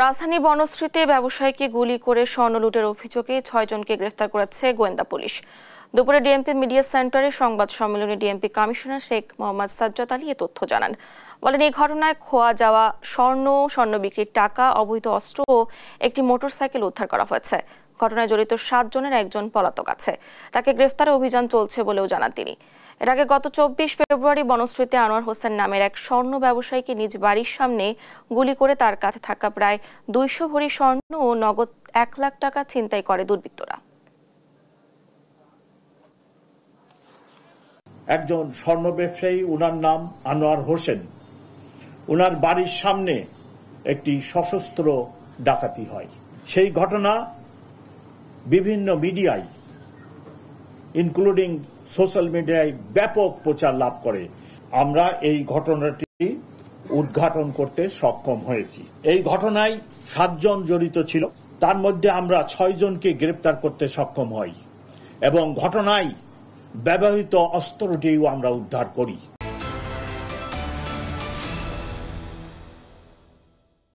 রাজধানী বনশ্রীতে ব্যবসায়ীকে গুলি করে স্বর্ণ লুটের অভিযোগে 6 জনকে গ্রেফতার করেছে গোয়েন্দা পুলিশ। দুপুরে ডিএমপি মিডিয়া সেন্টারে সংবাদ সম্মেলনে ডিএমপি কমিশনার শেখ মোহাম্মদ সাজ্জাদ আলী এ তথ্য জানান। বলেন, এই ঘটনায় খোয়া যাওয়া স্বর্ণ বিক্রির টাকা, অবৈধ অস্ত্র ও একটি মোটরসাইকেল উদ্ধার করা হয়েছে। ঘটনায় জড়িত 7 জনের একজন পলাতক আছে। তাকে গ্রেফতারে অভিযান চলছে বলেও জানান তিনি। এর আগে গত 24 ফেব্রুয়ারি বনশ্রীতে আনোয়ার হোসেন নামের এক স্বর্ণ ব্যবসায়ীকে নিজ বাড়ির সামনে গুলি করে তার কাছে থাকা প্রায় 200 ভরি স্বর্ণ ও নগদ 1 লাখ টাকা ছিনতাই করে দুর্বৃত্তরা। একজন স্বর্ণ ব্যবসায়ী, উনার নাম আনোয়ার হোসেন, উনার বাড়ির সামনে একটি সশস্ত্র ডাকাতি হয়। সেই ঘটনা বিভিন্ন মিডিয়ায়, ইনক্লুডিং সোশ্যাল মিডিয়ায় ব্যাপক প্রচার লাভ করে। আমরা এই ঘটনাটি উদ্ঘাটন করতে সক্ষম হয়েছি। এই ঘটনায় 7 জন জড়িত ছিল, তার মধ্যে আমরা 6 জনকে গ্রেপ্তার করতে সক্ষম হই এবং ঘটনায় ব্যবহৃত অস্ত্রটিও আমরা উদ্ধার করি।